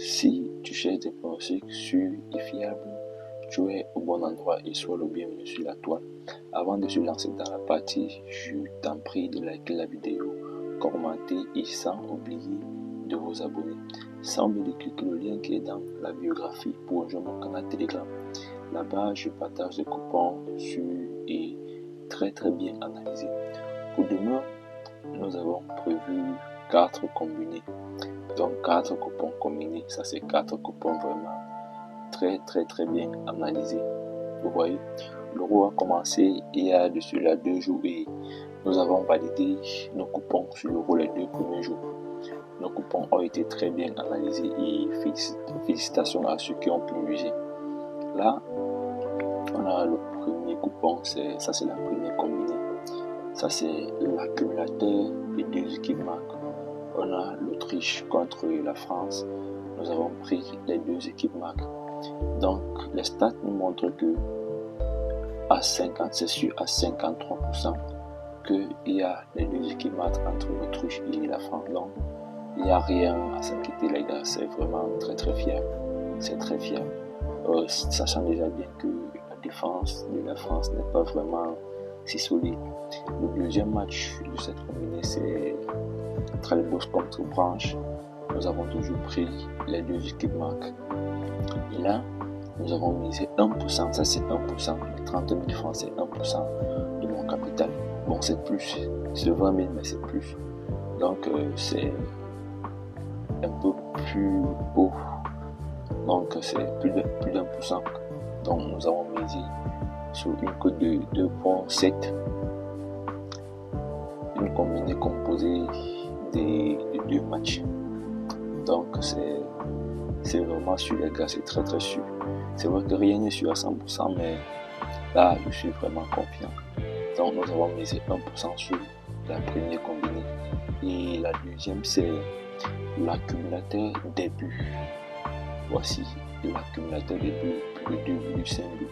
Si tu cherches des pronostics sûrs et fiables, tu es au bon endroit et sois le bienvenu sur la toile. Avant de se lancer dans la partie, je t'en prie de liker la vidéo, commenter et sans oublier de vous abonner. Sans oublier de cliquer le lien qui est dans la biographie pour rejoindre mon canal Telegram. Là-bas, je partage des coupons sûrs et très bien analysés. Pour demain, nous avons prévu 4 combinés. Donc 4 coupons combinés, ça c'est 4 coupons vraiment très bien analysés. Vous voyez, l'euro a commencé il y a de cela 2 jours et nous avons validé nos coupons sur l'euro les 2 premiers jours. Nos coupons ont été très bien analysés et félicitations à ceux qui ont pu juger. Là, on a le premier coupon, ça c'est la première combinée. Ça c'est l'accumulateur des 2 équipes marques. On a l'Autriche contre la France. Nous avons pris les 2 équipes marques. Donc, les stats nous montrent que c'est sûr à 53% qu'il y a les 2 équipes marques entre l'Autriche et la France. Donc, il n'y a rien à s'inquiéter, les gars. C'est vraiment très fiable. C'est très fiable. Sachant déjà bien que la défense de la France n'est pas vraiment si solide. Le deuxième match de cette combinée, c'est Trelleborg contre Branche. Nous avons toujours pris les 2 équipes marques. Et là, nous avons misé 1%. Ça, c'est 1%. Les 30 000 francs, c'est 1% de mon capital. Bon, c'est plus. C'est 20 000, mais c'est plus. Donc, c'est un peu plus haut. Donc, c'est plus d'1%. Donc, nous avons misé sur une cote de 2,7. Une combinée composée des 2 matchs. Donc c'est vraiment sûr, les gars, c'est très sûr. C'est vrai que rien n'est sûr à 100%, mais là je suis vraiment confiant. Donc nous avons misé 1% sur la première combinée. Et la deuxième, c'est l'accumulateur des buts. Voici l'accumulateur des buts, plus de 2,5 buts.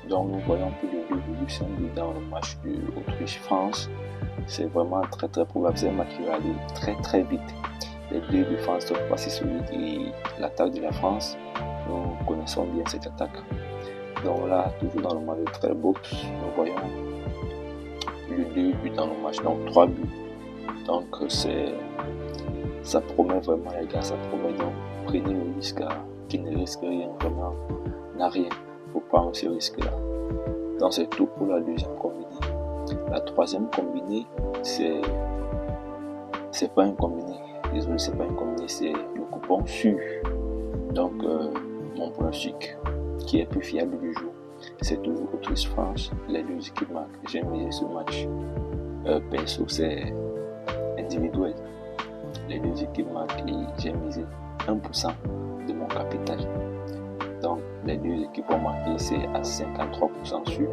Donc nous voyons plus de 2,5 buts dans le match de Autriche-France. C'est vraiment très probable. C'est un match qui va aller très vite. Les 2 défenses sont pas si solides et l'attaque de la France, nous connaissons bien cette attaque. Donc là, toujours dans le match de Trelleborg, nous voyons le 2 buts dans le match, donc 3 buts. Donc ça promet vraiment, les gars, ça promet. Donc prenez le risque qui ne risque rien, vraiment n'a rien. Il faut prendre ce risque-là. Donc c'est tout pour la deuxième combinée. La troisième combinée, c'est pas une combinée. Désolé, c'est pas une combinée, c'est le coupon sûr. Donc, mon pronostic qui est plus fiable du jour, c'est toujours Autriche-France, les 2 équipes marques. J'ai misé ce match. Perso, c'est individuel. Les 2 équipes marques et j'ai misé 1% de mon capital. Donc, les 2 équipes ont marqué, c'est à 53% sûr.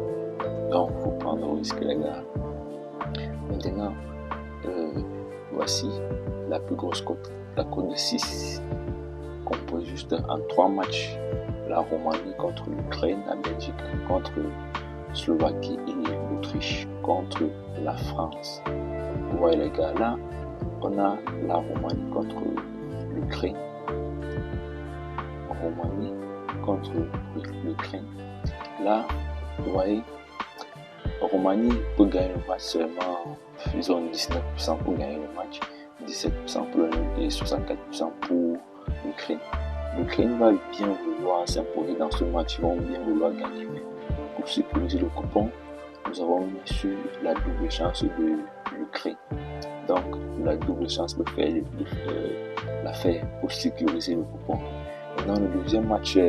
Donc, il faut prendre le risque, les gars. Maintenant, voici la plus grosse cote, la cote de 6, composée juste en 3 matchs. La Roumanie contre l'Ukraine, la Belgique contre Slovaquie et l'Autriche contre la France. Vous voyez, les gars, là, on a la Roumanie contre l'Ukraine. Roumanie contre l'Ukraine. Là, vous voyez, Roumanie peut gagner le match seulement, ils ont 19% pour gagner le match, 17% pour le nul et 64% pour l'Ukraine. L'Ukraine va bien vouloir s'imposer dans ce match, ils vont bien vouloir gagner. Mais pour sécuriser le coupon, nous avons mis sur la double chance de l'Ukraine. Donc, la double chance peut faire l'affaire pour sécuriser le coupon. Maintenant, le deuxième match,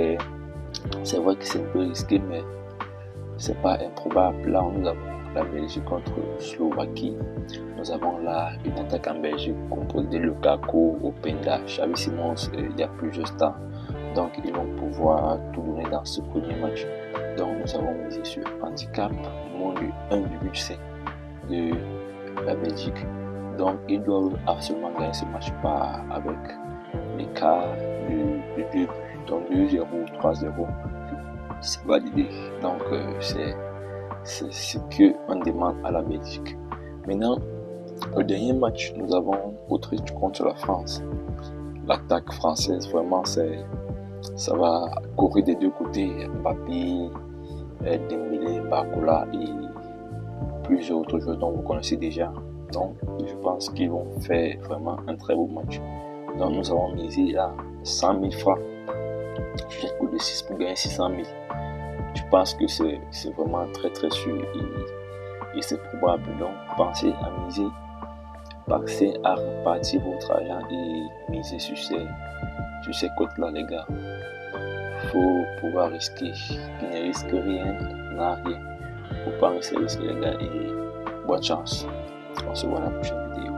c'est vrai que c'est un peu risqué, mais c'est pas improbable. Là, nous avons la Belgique contre Slovaquie. Nous avons là une attaque en Belgique composée de Lukaku, Openda, Xavi Simons. Il y a plusieurs stars. Donc, ils vont pouvoir tout donner dans ce premier match. Donc, nous avons misé sur handicap, moins de 1,5 de la Belgique. Donc, ils doivent absolument gagner ce match, pas avec l'écart de 2 buts. Donc, 2-0, 3-0. C'est validé. Donc, c'est ce qu'on demande à la Belgique. Maintenant, le dernier match, nous avons Autriche contre la France. l'attaque française, vraiment, ça va courir des deux côtés. Mbappé, Dembélé, Barcola et plusieurs autres joueurs dont vous connaissez déjà. Donc, je pense qu'ils vont faire vraiment un très beau match. Donc, nous avons misé là 100 000 francs. J'ai coup de 6 pour gagner 600 000. Je pense que c'est vraiment très très sûr et c'est probable. Donc, pensez à miser, pensez à repartir votre argent et miser sur ces cotes-là, les gars. Il faut pouvoir risquer. Qui ne risque rien n'a rien. Il ne faut pas risquer, les gars, et bonne chance. On se voit dans la prochaine vidéo.